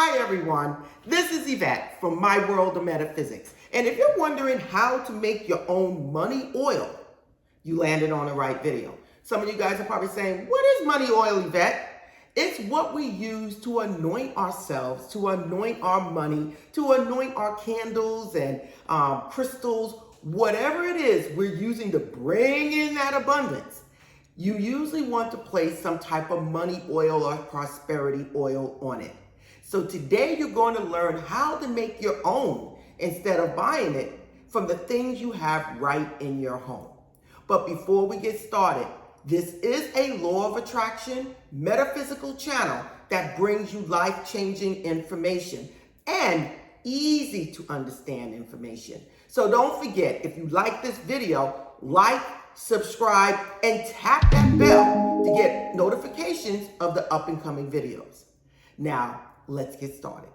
Hi everyone, this is Yvette from My World of Metaphysics. And if you're wondering how to make your own money oil, you landed on the right video. Some of you guys are probably saying, what is money oil, Yvette? It's what we use to anoint ourselves, to anoint our money, to anoint our candles and crystals, whatever it is we're using to bring in that abundance. You usually want to place some type of money oil or prosperity oil on it. So today you're going to learn how to make your own instead of buying it from the things you have right in your home. But before we get started, this is a law of attraction metaphysical channel that brings you life-changing information and easy to understand information. So don't forget, if you like this video, like, subscribe, and tap that bell to get notifications of the up and coming videos. Now, let's get started.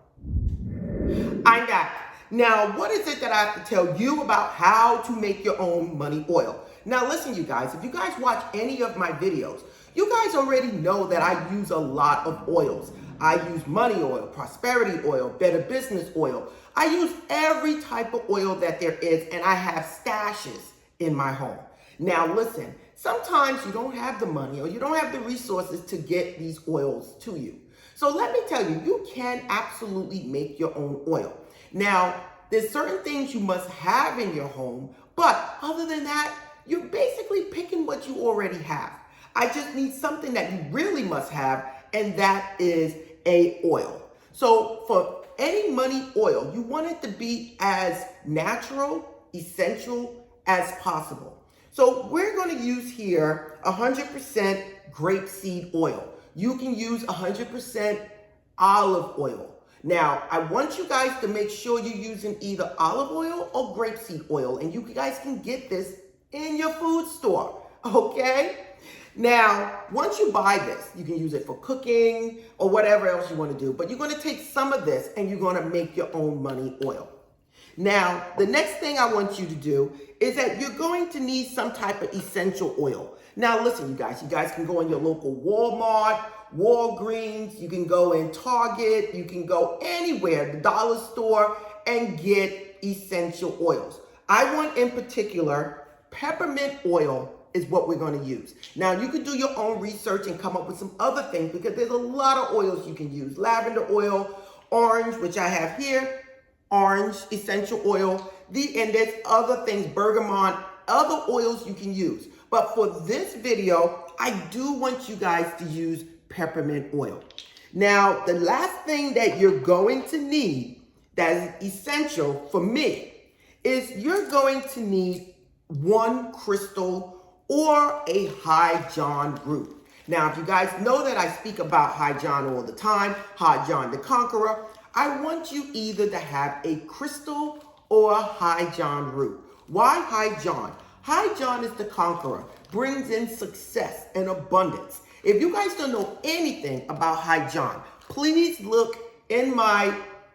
I'm back. Now, what is it that I have to tell you about how to make your own money oil? Now, listen, you guys, if you guys watch any of my videos, you guys already know that I use a lot of oils. I use money oil, prosperity oil, better business oil. I use every type of oil that there is, and I have stashes in my home. Now, listen, sometimes you don't have the money or you don't have the resources to get these oils to you. So let me tell you, you can absolutely make your own oil. Now, there's certain things you must have in your home, but other than that, you're basically picking what you already have. I just need something that you really must have, and that is a oil. So for any money oil, you want it to be as natural, essential as possible. So we're going to use here 100% grapeseed oil. You can use 100% olive oil. Now, I want you guys to make sure you're using either olive oil or grapeseed oil, and you guys can get this in your food store, okay? Now, once you buy this, you can use it for cooking or whatever else you want to do, but you're going to take some of this and you're going to make your own money oil. Now, the next thing I want you to do is that you're going to need some type of essential oil. Now, listen, you guys can go in your local Walmart, Walgreens, you can go in Target, you can go anywhere, the dollar store, and get essential oils. I want in particular, peppermint oil is what we're going to use. Now, you can do your own research and come up with some other things because there's a lot of oils you can use. Lavender oil, orange, which I have here, orange essential oil, and there's other things, bergamot, other oils you can use. But for this video, I do want you guys to use peppermint oil. Now, the last thing that you're going to need that is essential for me is you're going to need one crystal or a high John root. Now, if you guys know that I speak about high John all the time, high John the Conqueror, I want you either to have a crystal or a high John root. Why high John? High John is the conqueror, brings in success and abundance. If you guys don't know anything about high John, please look in my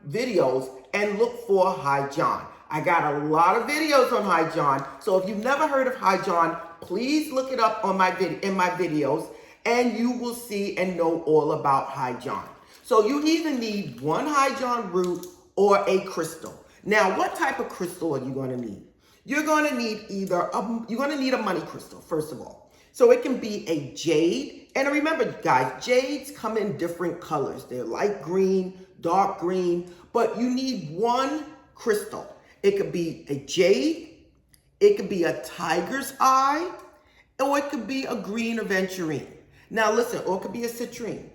videos and look for high John. I got a lot of videos on high John, so if you've never heard of high John, please look it up on my videos, and you will see and know all about high John. So you either need one high John root or a crystal. Now, what type of crystal are you going to need? You're going to need a money crystal, first of all. So it can be a jade. And remember, guys, jades come in different colors. They're light green, dark green, but you need one crystal. It could be a jade, it could be a tiger's eye, or it could be a green aventurine. Now listen, or it could be a citrine.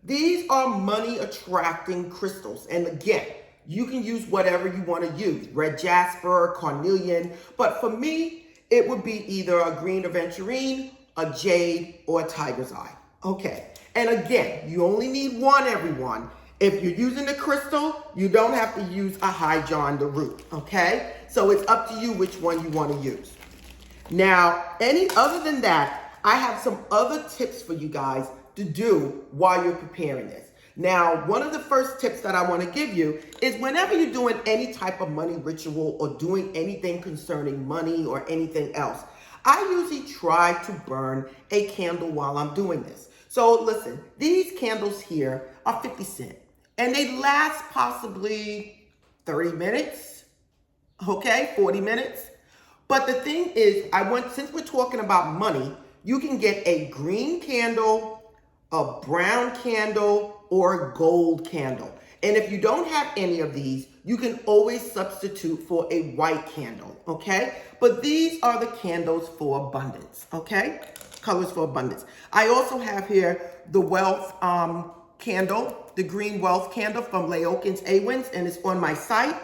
These are money attracting crystals. And again, you can use whatever you want to use, red jasper, carnelian, but for me, it would be either a green aventurine, a jade, or a tiger's eye. Okay, and again, you only need one, everyone. If you're using the crystal, you don't have to use a high John the root, okay? So it's up to you which one you want to use. Now, other than that, I have some other tips for you guys to do while you're preparing this. Now, one of the first tips that I want to give you is whenever you're doing any type of money ritual or doing anything concerning money or anything else, I usually try to burn a candle while I'm doing this. So listen, these candles here are 50 cents. And they last possibly 30 minutes, okay, 40 minutes. But the thing is, since we're talking about money, you can get a green candle, a brown candle, or a gold candle. And if you don't have any of these, you can always substitute for a white candle, okay? But these are the candles for abundance, okay? Colors for abundance. I also have here the wealth candle, the green wealth candle from Laocoon's Awens, and it's on my site.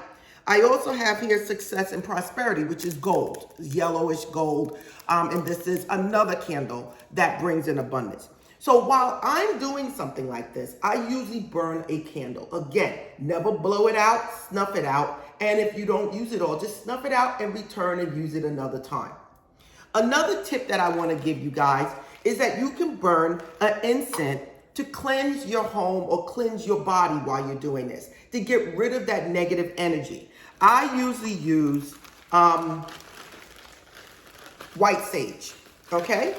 I also have here success and prosperity, which is gold, yellowish gold. And this is another candle that brings in abundance. So while I'm doing something like this, I usually burn a candle. Again, never blow it out, snuff it out. And if you don't use it all, just snuff it out and return and use it another time. Another tip that I want to give you guys is that you can burn an incense to cleanse your home or cleanse your body while you're doing this, to get rid of that negative energy. I usually use white sage, okay?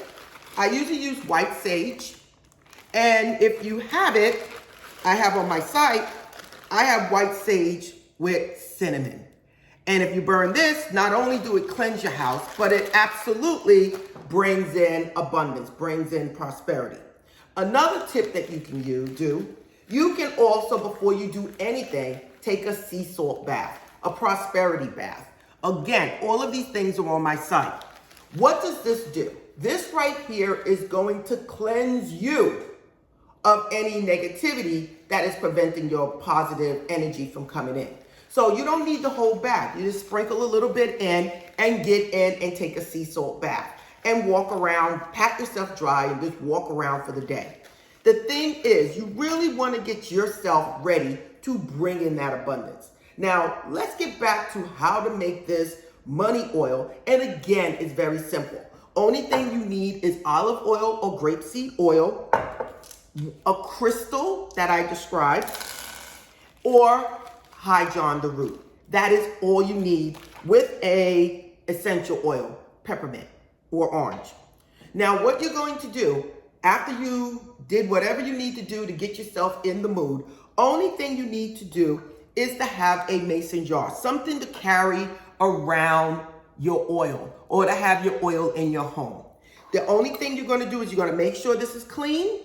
I usually use white sage. And if you have it, I have on my site, I have white sage with cinnamon. And if you burn this, not only do it cleanse your house, but it absolutely brings in abundance, brings in prosperity. Another tip that you can do, you can also, before you do anything, take a sea salt bath, a prosperity bath. Again, all of these things are on my site. What does this do? This right here is going to cleanse you of any negativity that is preventing your positive energy from coming in. So you don't need the whole bath. You just sprinkle a little bit in and get in and take a sea salt bath and walk around, pat yourself dry and just walk around for the day. The thing is, you really want to get yourself ready to bring in that abundance. Now, let's get back to how to make this money oil. And again, it's very simple. Only thing you need is olive oil or grapeseed oil, a crystal that I described, or Hydron the root. That is all you need with a essential oil, peppermint or orange. Now, what you're going to do after you did whatever you need to do to get yourself in the mood, only thing you need to do is to have a mason jar, something to carry around your oil or to have your oil in your home. The only thing you're going to do is you're going to make sure this is clean,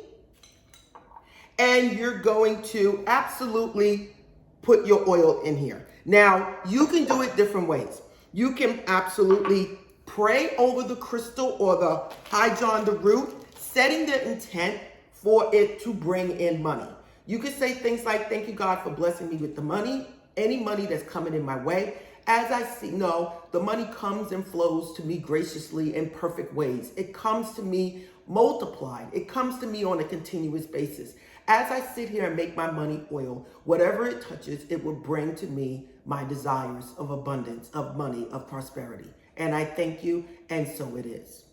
and you're going to absolutely put your oil in here. Now, you can do it different ways. You can absolutely pray over the crystal or the Hydron the root, setting the intent for it to bring in money. You could say things like, thank you, God, for blessing me with the money, any money that's coming in my way. As I see, the money comes and flows to me graciously in perfect ways. It comes to me multiplied. It comes to me on a continuous basis. As I sit here and make my money oil, whatever it touches, it will bring to me my desires of abundance, of money, of prosperity. And I thank you, and so it is.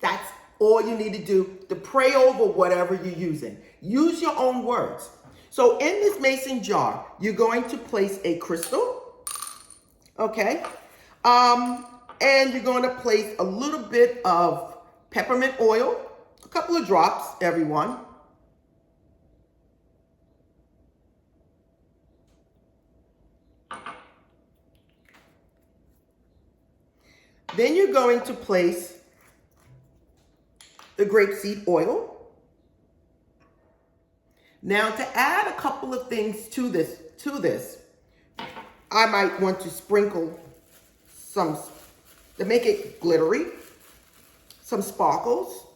That's all you need to do to pray over whatever you're using. Use your own words. So in this mason jar, you're going to place a crystal, okay? And you're going to place a little bit of peppermint oil, a couple of drops, everyone. Then you're going to place the grapeseed oil. Now, to add a couple of things to this, I might want to sprinkle some, to make it glittery, some sparkles.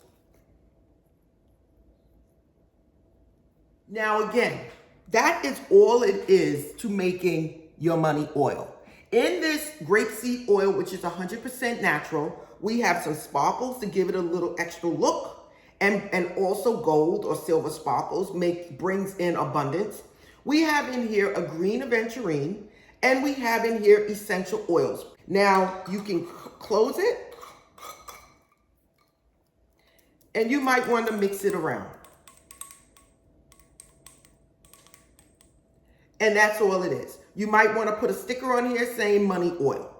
Now, again, that is all it is to making your money oil. In this grapeseed oil, which is 100% natural, we have some sparkles to give it a little extra look, and also gold or silver sparkles brings in abundance. We have in here a green aventurine, and we have in here essential oils. Now, you can close it, and you might want to mix it around. And that's all it is. You might want to put a sticker on here saying money oil.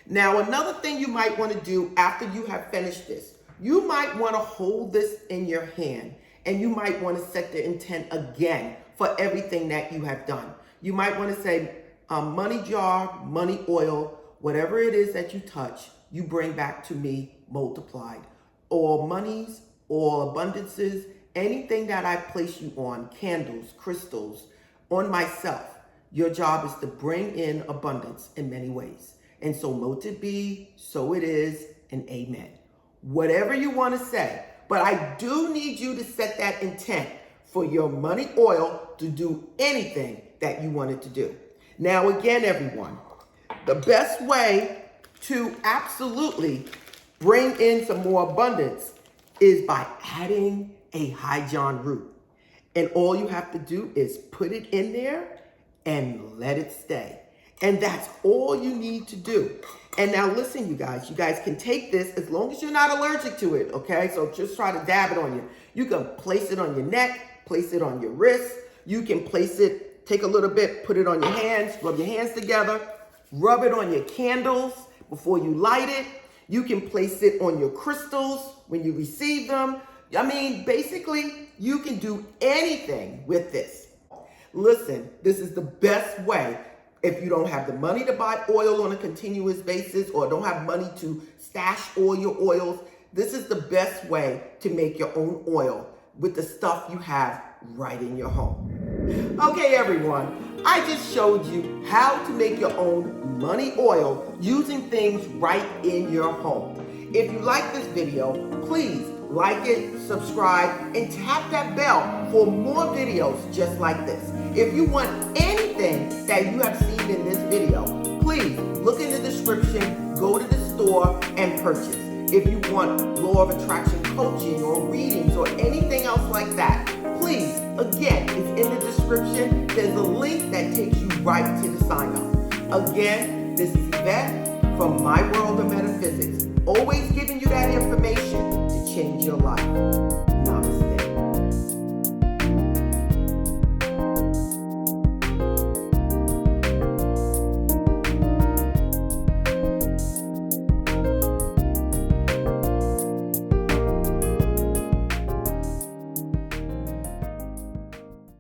Now, another thing you might want to do after you have finished this, you might want to hold this in your hand, and you might want to set the intent again for everything that you have done. You might want to say money jar, money oil, whatever it is that you touch, you bring back to me multiplied. Or monies or abundances, anything that I place you on, candles, crystals, on myself. Your job is to bring in abundance in many ways. And so mote it be, so it is, and amen. Whatever you want to say, but I do need you to set that intent for your money oil to do anything that you want it to do. Now again, everyone, the best way to absolutely bring in some more abundance is by adding a high John root. And all you have to do is put it in there and let it stay. And that's all you need to do. And now listen, you guys can take this as long as you're not allergic to it, okay? So just try to dab it on you. You can place it on your neck, place it on your wrist. You can place it, take a little bit, put it on your hands, rub your hands together, rub it on your candles before you light it. You can place it on your crystals when you receive them. I mean, basically, you can do anything with this. Listen, this is the best way if you don't have the money to buy oil on a continuous basis or don't have money to stash all your oils. This is the best way to make your own oil with the stuff you have right in your home. Okay, everyone, I just showed you how to make your own money oil using things right in your home. If you like this video, please like it, subscribe, and tap that bell for more videos just like this. If you want anything that you have seen in this video, please look in the description, go to the store, and purchase. If you want law of attraction coaching or readings or anything else like that, please, again, it's in the description. There's a link that takes you right to the sign up. Again, this is Yvette from My World of Metaphysics, always giving you that information to change your life.